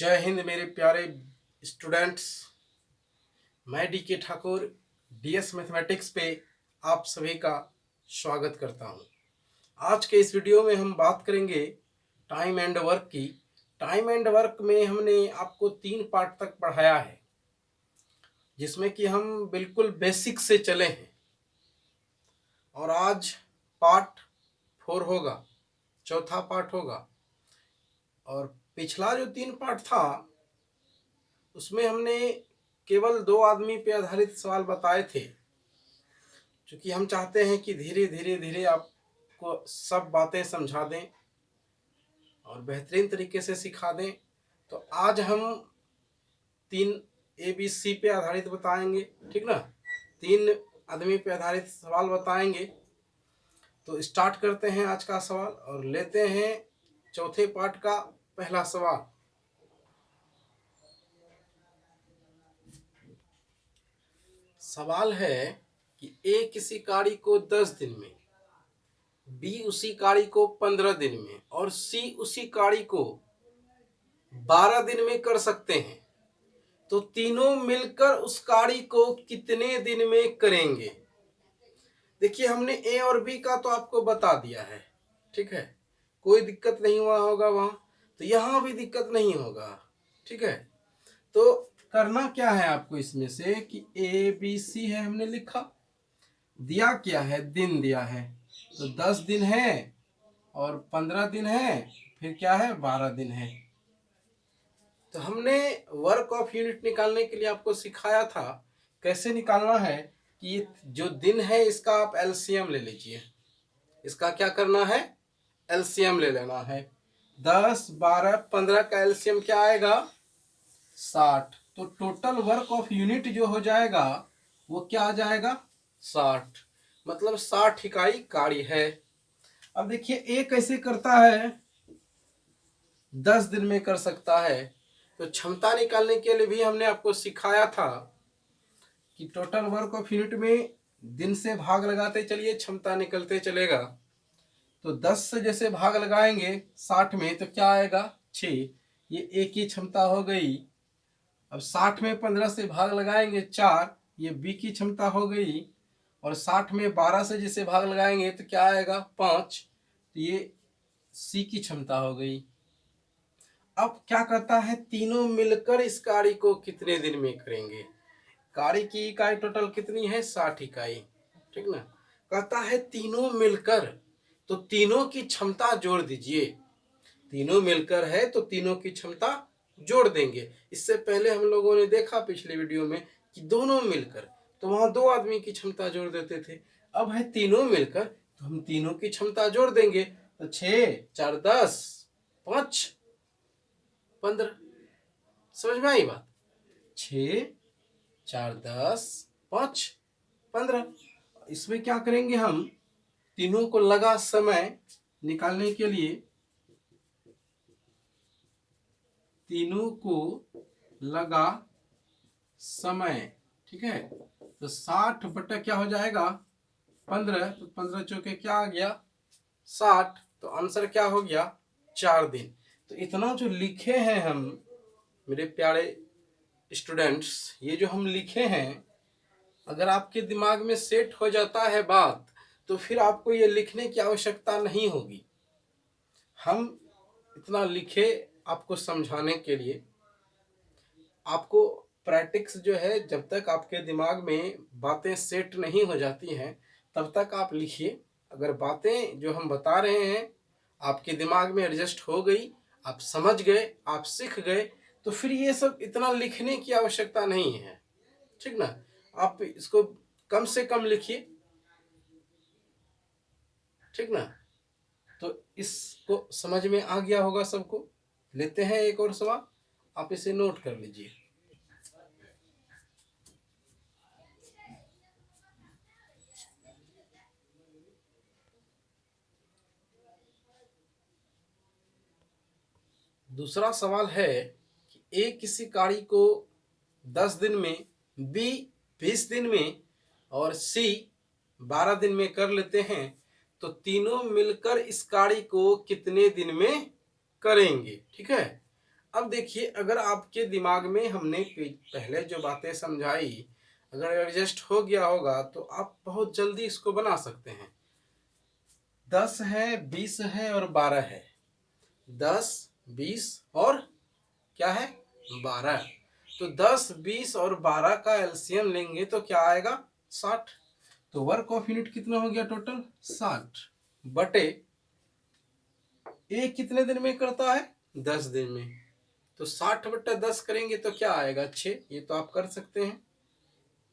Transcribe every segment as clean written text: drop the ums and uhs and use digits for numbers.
जय हिंद मेरे प्यारे स्टूडेंट्स। मैं डी.के. ठाकुर डीएस मैथमेटिक्स पे आप सभी का स्वागत करता हूं। आज के इस वीडियो में हम बात करेंगे टाइम एंड वर्क की। टाइम एंड वर्क में हमने आपको 3 पार्ट तक पढ़ाया है, जिसमें कि हम बिल्कुल बेसिक से चले हैं और आज पार्ट 4 होगा, चौथा पार्ट होगा। और पिछला जो 3 पार्ट था उसमें हमने केवल 2 आदमी पे आधारित सवाल बताए थे, क्योंकि हम चाहते हैं कि धीरे धीरे धीरे आपको सब बातें समझा दें और बेहतरीन तरीके से सिखा दें। तो आज हम 3 ABC पे आधारित बताएंगे, ठीक ना। 3 आदमी पे आधारित सवाल बताएंगे। तो स्टार्ट करते हैं आज का सवाल और लेते हैं चौथे पार्ट का पहला सवाल। सवाल है कि ए किसी कार्य को 10 दिन में, बी उसी कार्य को 15 दिन में और सी उसी कार्य को 12 दिन में कर सकते हैं, तो तीनों मिलकर उस कार्य को कितने दिन में करेंगे। देखिए, हमने ए और बी का तो आपको बता दिया है, ठीक है, कोई दिक्कत नहीं हुआ होगा वहां, तो यहां भी दिक्कत नहीं होगा, ठीक है। तो करना क्या है आपको इसमें से कि ए बी सी है, हमने लिखा, दिया क्या है, दिन दिया है, तो 10 दिन है और 15 दिन है, फिर क्या है, 12 दिन है। तो हमने वर्क ऑफ यूनिट निकालने के लिए आपको सिखाया था कैसे निकालना है कि जो दिन है इसका आप एलसीएम ले लीजिए। इसका क्या करना है, एलसीएम ले लेना है। 10, 12, 15 का एलसीएम क्या आएगा, 60। तो टोटल वर्क ऑफ यूनिट जो हो जाएगा वो क्या आ जाएगा, 60। मतलब 60 इकाई कार्य है। अब देखिए ए कैसे करता है, 10 दिन में कर सकता है। तो क्षमता निकालने के लिए भी हमने आपको सिखाया था कि टोटल वर्क ऑफ यूनिट में दिन से भाग लगाते चलिए, क्षमता निकलते चलेगा। तो 10 से जैसे भाग लगाएंगे 60 में तो क्या आएगा, 6। ये ए की क्षमता हो गई। अब 60 में 15 से भाग लगाएंगे 4, ये बी की क्षमता हो गई। और 60 में 12 से जैसे भाग लगाएंगे तो क्या आएगा, 5, तो ये सी की क्षमता हो गई। अब क्या कहता है, तीनों मिलकर इस कार्य को कितने दिन में करेंगे। कार्य की इकाई टोटल कितनी है, 60 इकाई, ठीक ना। कहता है तीनों मिलकर, तो तीनों की क्षमता जोड़ दीजिए। तीनों मिलकर है तो तीनों की क्षमता जोड़ देंगे। इससे पहले हम लोगों ने देखा पिछले वीडियो में कि दोनों मिलकर, तो वहां 2 आदमी की क्षमता जोड़ देते थे। अब है तीनों मिलकर, तो हम तीनों की क्षमता जोड़ देंगे। तो 6, 4, 10, 5, 15। समझ में आई बात, 6, 4, 10, 5, 15। इसमें क्या करेंगे, हम तीनों को लगा समय निकालने के लिए, तीनों को लगा समय, ठीक है। तो 60 बटा क्या हो जाएगा, 15, तो 15 चौके क्या आ गया, 60। तो आंसर क्या हो गया, 4 दिन। तो इतना जो लिखे हैं हम मेरे प्यारे स्टूडेंट्स, ये जो हम लिखे हैं, अगर आपके दिमाग में सेट हो जाता है बात, तो फिर आपको ये लिखने की आवश्यकता नहीं होगी। हम इतना लिखे आपको समझाने के लिए। आपको प्रैक्टिस जो है, जब तक आपके दिमाग में बातें सेट नहीं हो जाती हैं तब तक आप लिखिए। अगर बातें जो हम बता रहे हैं आपके दिमाग में एडजस्ट हो गई, आप समझ गए, आप सीख गए, तो फिर ये सब इतना लिखने की आवश्यकता नहीं है, ठीक ना। आप इसको कम से कम लिखिए, ठीक ना। तो इसको समझ में आ गया होगा सबको। लेते हैं एक और सवाल, आप इसे नोट कर लीजिए। दूसरा सवाल है कि ए किसी कार्य को 10 दिन में, बी 20 दिन में और सी 12 दिन में कर लेते हैं, तो तीनों मिलकर इस कार्य को कितने दिन में करेंगे, ठीक है। अब देखिए, अगर आपके दिमाग में हमने पहले जो बातें समझाई अगर एडजस्ट हो गया होगा तो आप बहुत जल्दी इसको बना सकते हैं। 10 है, 20 है और 12 है। 10, 20 और क्या है 12। तो 10, 20 और 12 का एलसीएम लेंगे तो क्या आएगा 60। तो वर्क ऑफ यूनिट कितना हो गया टोटल 60 बटे ए कितने दिन में करता है 10 दिन में। तो 60 बट्टा 10 करेंगे तो क्या आएगा 6। ये तो आप कर सकते हैं।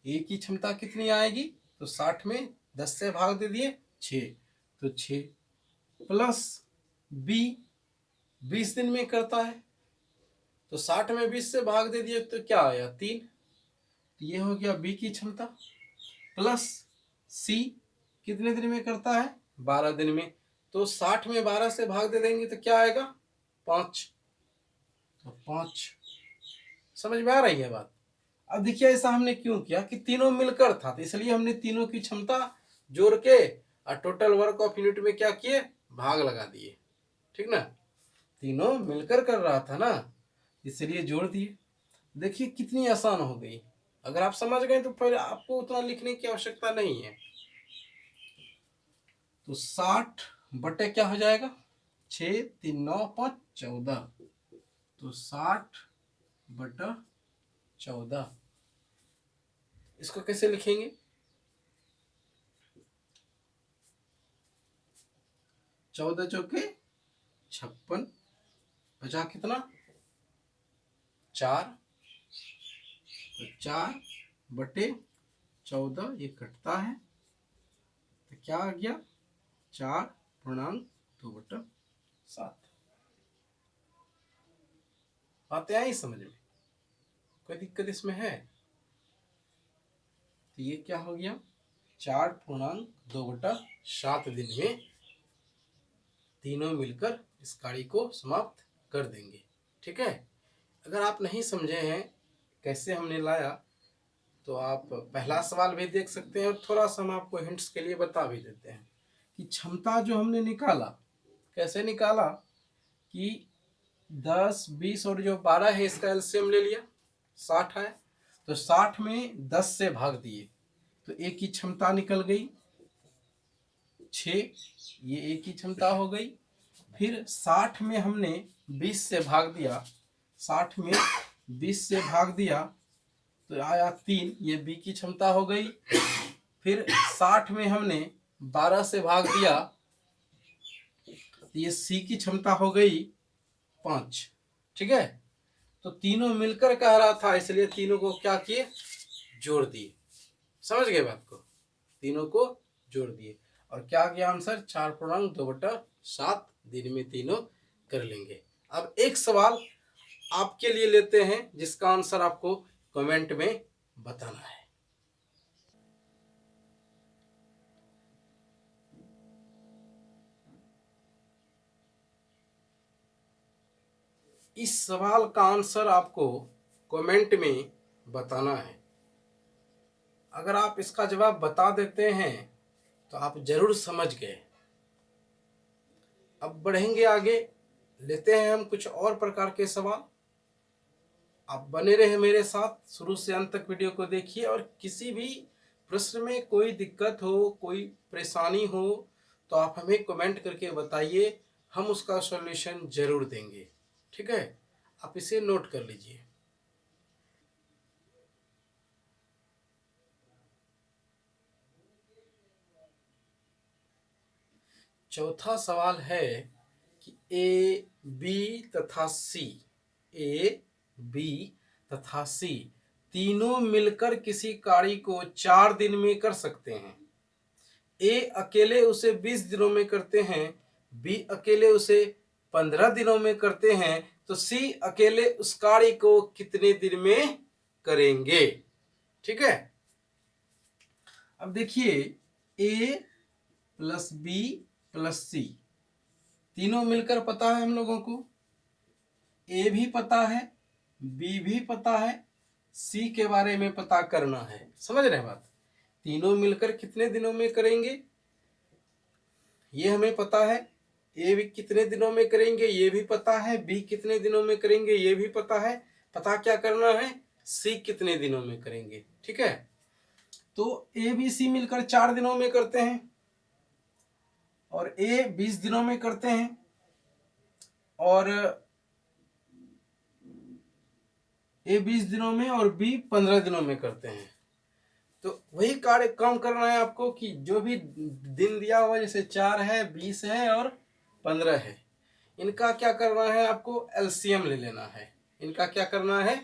ए की क्षमता कितनी आएगी तो 60 में 10 से भाग दे दिए 6। तो 6 प्लस बी 20 दिन में करता है तो 60 में 20 से भाग दे दिए तो क्या आया 3। तो ये हो गया बी की क्षमता। प्लस सी कितने दिन में करता है 12 दिन में। तो 60 में 12 से भाग दे देंगे तो क्या आएगा 5। तो 5। समझ में आ रही है बात। अब देखिए ऐसा हमने क्यों किया कि तीनों मिलकर था तो इसलिए हमने तीनों की क्षमता जोड़ के और टोटल वर्क ऑफ यूनिट में क्या किए भाग लगा दिए। ठीक ना, तीनों मिलकर कर रहा था ना इसलिए जोड़ दिए। देखिए कितनी आसान हो गई। अगर आप समझ गए तो फिर आपको उतना लिखने की आवश्यकता नहीं है। तो 60 बटे क्या हो जाएगा 6 3 9 5 14। तो 60 बटा 14 इसको कैसे लिखेंगे 14 चौके 56 बचा कितना 4। तो 4 बटे 14 ये कटता है तो क्या आ गया 4.2/7। बातें आई समझ में, कोई दिक्कत इसमें है। तो ये क्या हो गया 4.2/7 दिन में तीनों मिलकर इस कार्य को समाप्त कर देंगे। ठीक है, अगर आप नहीं समझे हैं कैसे हमने लाया तो आप पहला सवाल भी देख सकते हैं और थोड़ा सा हम आपको हिंट्स के लिए बता भी देते हैं कि क्षमता जो हमने निकाला कैसे निकाला कि 10 20 और जो 12 है इसका एलसीएम ले लिया 60 है। तो 60 में 10 से भाग दिए तो ए की क्षमता निकल गई 6। ये ए की क्षमता हो गई। फिर 60 में हमने 20 से भाग दिया 60 में 20 से भाग दिया तो आया 3। ये बी की क्षमता हो गई। फिर 60 में हमने 12 से भाग दिया तो ये सी की क्षमता हो गई 5। ठीक है, तो तीनों मिलकर कह रहा था इसलिए तीनों को क्या किए जोड़ दिए। समझ गए बात को, तीनों को जोड़ दिए और क्या गया आंसर 4.2/7 दिन में तीनों कर लेंगे। अब एक सवाल आपके लिए लेते हैं जिसका आंसर आपको कमेंट में बताना है। इस सवाल का आंसर आपको कमेंट में बताना है। अगर आप इसका जवाब बता देते हैं तो आप जरूर समझ गए। अब बढ़ेंगे आगे, लेते हैं हम कुछ और प्रकार के सवाल। आप बने रहे मेरे साथ, शुरू से अंत तक वीडियो को देखिए और किसी भी प्रश्न में कोई दिक्कत हो कोई परेशानी हो तो आप हमें कमेंट करके बताइए, हम उसका सॉल्यूशन जरूर देंगे। ठीक है, आप इसे नोट कर लीजिए। चौथा सवाल है कि ए बी तथा सी, ए बी तथा सी तीनों मिलकर किसी कार्य को 4 दिन में कर सकते हैं। ए अकेले उसे 20 दिनों में करते हैं, बी अकेले उसे 15 दिनों में करते हैं, तो सी अकेले उस कार्य को कितने दिन में करेंगे। ठीक है, अब देखिए ए प्लस बी प्लस सी तीनों मिलकर पता है हम लोगों को, ए भी पता है बी भी पता है सी के बारे में पता करना है। समझ रहे हैं बात, तीनों मिलकर कितने दिनों में करेंगे ये हमें पता है। ए भी कितने दिनों में करेंगे ये भी पता है, बी कितने दिनों में करेंगे ये भी पता है, पता क्या करना है, सी कितने दिनों में करेंगे। ठीक है, तो ए बी सी मिलकर 4 दिनों में करते हैं और ए 20 दिनों में करते हैं और ए 20 दिनों में और बी 15 दिनों में करते हैं। तो वही कार्य काम करना है आपको कि जो भी दिन दिया हुआ जैसे 4 है, 20 है और 15 है, इनका क्या करना है, आपको एलसीएम ले लेना है। इनका क्या करना है,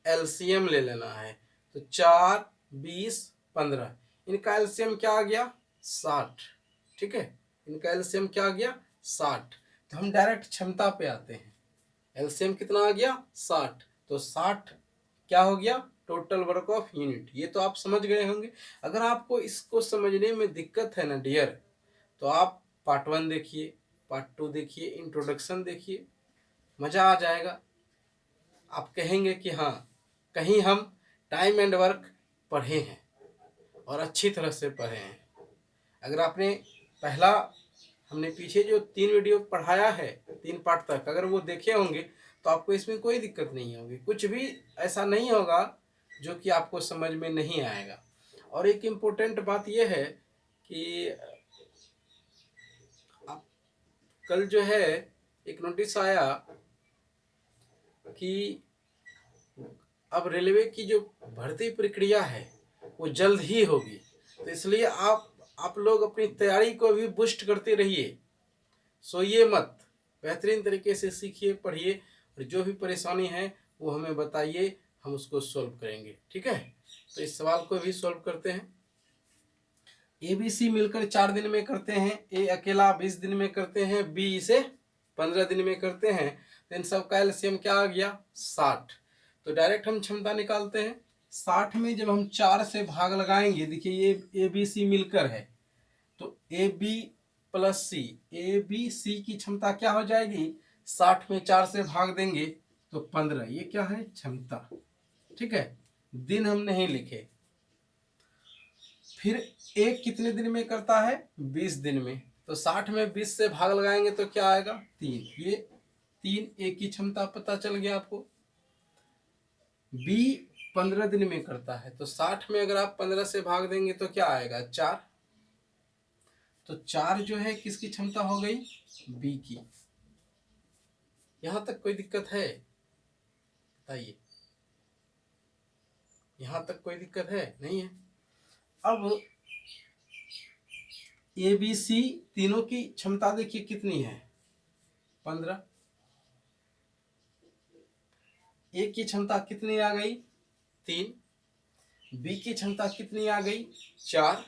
एलसीएम ले लेना है। तो 4, 20, 15, इनका एलसीएम क्या आ गया, 60। ठीक है, इनका एलसीएम क्या आ गया, 60। तो हम डायरेक्ट क्षमता पे आते हैं। एलसीएम कितना आ गया, 60। तो 60 क्या हो गया, टोटल वर्क ऑफ यूनिट। ये तो आप समझ गए होंगे। अगर आपको इसको समझने में दिक्कत है ना डियर, तो आप पार्ट 1 देखिए, पार्ट 2 देखिए, इंट्रोडक्शन देखिए, मज़ा आ जाएगा। आप कहेंगे कि हाँ, कहीं हम टाइम एंड वर्क पढ़े हैं और अच्छी तरह से पढ़े हैं। अगर आपने पहला, हमने पीछे जो 3 वीडियो पढ़ाया है 3 पार्ट तक, अगर वो देखे होंगे तो आपको इसमें कोई दिक्कत नहीं होगी। कुछ भी ऐसा नहीं होगा जो कि आपको समझ में नहीं आएगा। और एक इम्पोर्टेंट बात यह है कि आप कल जो है एक नोटिस आया कि अब रेलवे की जो भर्ती प्रक्रिया है वो जल्द ही होगी। तो इसलिए आप लोग अपनी तैयारी को भी बूस्ट करते रहिए, सोइए मत, बेहतरीन तरीके से सीखिए, पढ़िए और जो भी परेशानी है वो हमें बताइए, हम उसको सॉल्व करेंगे। ठीक है, तो इस सवाल को भी सॉल्व करते हैं। ए बी सी मिलकर 4 दिन में करते हैं, ए अकेला 20 दिन में करते हैं, बी इसे 15 दिन में करते हैं। तो इन सब का एलसीएम क्या आ गया, 60। तो डायरेक्ट हम क्षमता निकालते हैं। 60 में जब हम 4 से भाग लगाएंगे, देखिए ये ए बी सी मिलकर है, तो A B plus C, A B C की क्षमता क्या हो जाएगी, 60 में 4 से भाग देंगे तो 15। ये क्या है, क्षमता। ठीक है, दिन हम नहीं लिखे। फिर एक कितने दिन में करता है, 20 दिन में। तो 60 में 20 से भाग लगाएंगे तो क्या आएगा, 3। ये 3 एक की क्षमता पता चल गया आपको। बी 15 दिन में करता है, तो 60 में अगर आप 15 से भाग देंगे तो क्या आएगा, 4। तो 4 जो है किसकी क्षमता हो गई, बी की। यहां तक कोई दिक्कत है, बताइए, यहां तक कोई दिक्कत है, नहीं है। अब ए बी सी तीनों की क्षमता देखिए कितनी है, 15। ए की क्षमता कितनी आ गई, 3। बी की क्षमता कितनी आ गई, 4।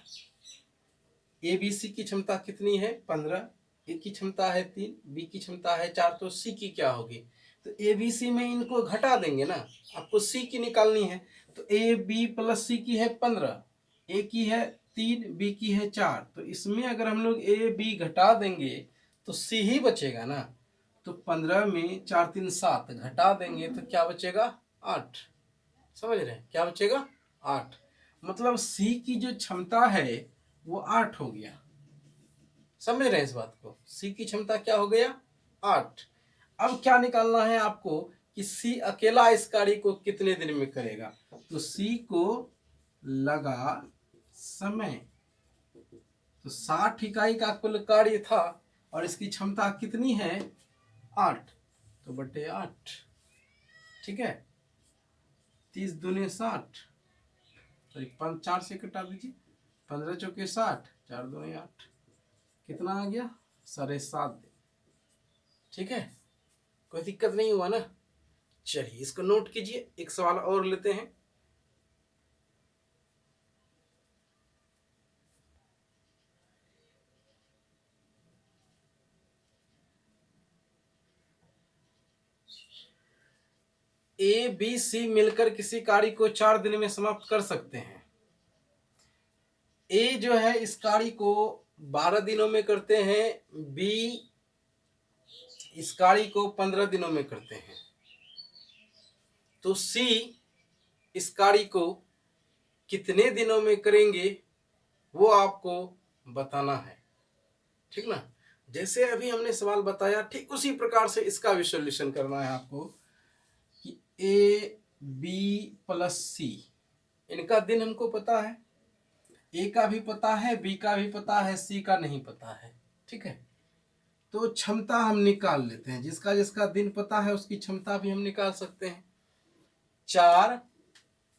ए बी सी की क्षमता कितनी है, 15। ए की क्षमता है 3, बी की क्षमता है 4, तो सी की क्या होगी। तो ए बी सी में इनको घटा देंगे ना, आपको सी की निकालनी है। तो ए बी प्लस सी की है 15, ए की है 3, बी की है 4। तो इसमें अगर हम लोग ए बी घटा देंगे तो सी ही बचेगा ना। तो 15 में 4 3 7 घटा देंगे तो क्या बचेगा, 8। समझ रहे हैं, क्या बचेगा, 8। मतलब सी की जो क्षमता है वो 8 हो गया। समझ रहे हैं इस बात को, सी की क्षमता क्या हो गया, 8। अब क्या निकालना है आपको कि सी अकेला इस कार्य को कितने दिन में करेगा। तो सी को लगा समय, तो 60 इकाई का कुल कार्य था और इसकी क्षमता कितनी है, 8, तो बटे 8। ठीक है, 30 दूनी 60, तो 4 से कटा दीजिए, 15 चौके 60, 4 दूनी 8, कितना आ गया, 7.5 दिन। ठीक है, कोई दिक्कत नहीं हुआ ना। चलिए इसको नोट कीजिए, एक सवाल और लेते हैं। ए बी सी मिलकर किसी कार्य को 4 दिन में समाप्त कर सकते हैं। ए जो है इस कार्य को 12 दिनों में करते हैं, बी इस कार्य को 15 दिनों में करते हैं। तो सी इस कार्य को कितने दिनों में करेंगे वो आपको बताना है। ठीक ना, जैसे अभी हमने सवाल बताया ठीक उसी प्रकार से इसका भी सॉल्यूशन करना है आपको कि ए बी प्लस सी, इनका दिन हमको पता है, ए का भी पता है, बी का भी पता है, सी का नहीं पता है। ठीक है, तो क्षमता हम निकाल लेते हैं, जिसका जिसका दिन पता है उसकी क्षमता भी हम निकाल सकते हैं। 4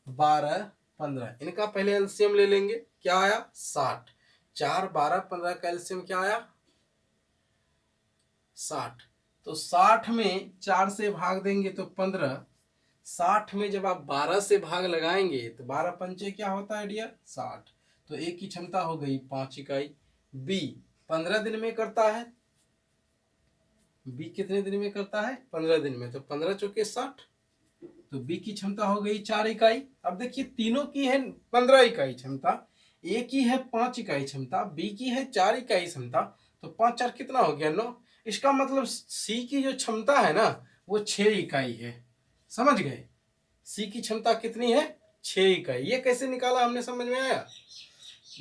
12 15, इनका पहले एलसीएम ले लेंगे, क्या आया 60। 4 12 15 का एलसीएम क्या आया 60। तो 60 में 4 से भाग देंगे तो 15। 60 में जब आप 12 से भाग लगाएंगे तो 12 पंचे क्या होता है डियर 60। तो ए की क्षमता हो गई 5 इकाई। बी 15 दिन में करता है, बी कितने दिन में करता है 15 दिन में, तो 15 चौके 60, तो बी की क्षमता हो गई 4 इकाई। अब देखिए तीनों की है 15 इकाई क्षमता, ए की है 5 इकाई क्षमता, बी की है 4 इकाई क्षमता, तो 5 4 कितना हो गया 9। इसका मतलब सी की जो क्षमता है ना वो 6 इकाई है। समझ गए, सी की क्षमता कितनी है 6 इकाई। ये कैसे निकाला हमने, समझ में आया।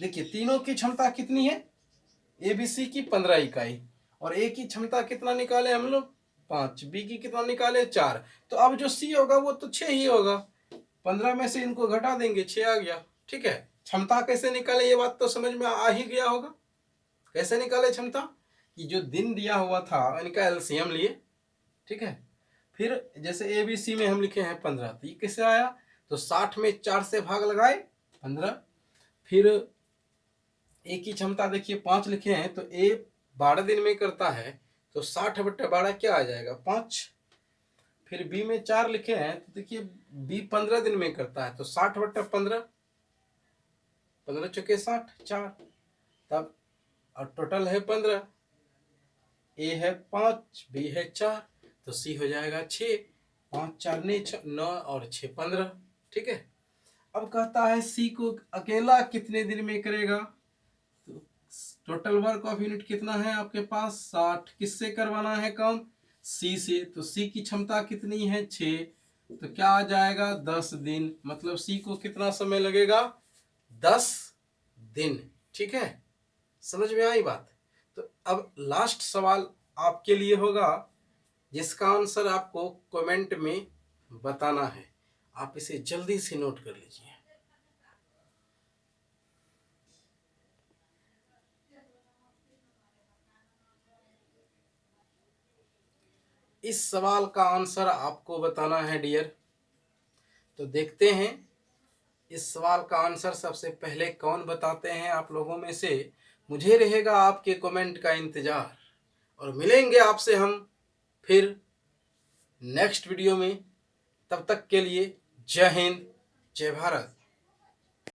देखिए तीनों की क्षमता कितनी है, ए बी सी की 15 इकाई, और ए की क्षमता कितना निकाले हम लोग 5, बी की कितना निकाले 4, तो अब जो सी होगा वो तो 6 ही होगा। 15 में से इनको घटा देंगे 6 आ गया। ठीक है, क्षमता कैसे निकाले ये बात तो समझ में आ ही गया होगा। कैसे निकाले क्षमता, कि जो दिन दिया हुआ था इनका एलसीएम लिए। ठीक है, फिर जैसे ए बी सी में हम लिखे हैं 15, तो ये कैसे आया, तो 60 में 4 से भाग लगाए 15। फिर ए की क्षमता देखिए 5 लिखे हैं, तो ए 12 दिन में करता है, तो 60/12 क्या आ जाएगा 5। फिर बी में 4 लिखे हैं, तो देखिए बी 15 दिन में करता है, तो 60/15, 15 चौके 60 4, तब और टोटल है 15। ए है 5, बी है 4, तो सी हो जाएगा 6। 5 4 9 और 6 15। ठीक है, अब कहता है सी को अकेला कितने दिन में करेगा, तो टोटल वर्क ऑफ यूनिट कितना है आपके पास 60, किससे करवाना है काम सी से, तो सी की क्षमता कितनी है 6, तो क्या आ जाएगा 10 दिन, मतलब सी को कितना समय लगेगा 10 दिन। ठीक है, समझ में आई बात। तो अब लास्ट सवाल आपके लिए होगा, जिसका आंसर आपको कमेंट में बताना है। आप इसे जल्दी से नोट कर लीजिए। इस सवाल का आंसर आपको बताना है डियर। तो देखते हैं इस सवाल का आंसर सबसे पहले कौन बताते हैं आप लोगों में से। मुझे रहेगा आपके कमेंट का इंतजार, और मिलेंगे आपसे हम फिर नेक्स्ट वीडियो में। तब तक के लिए जय हिंद, जय भारत।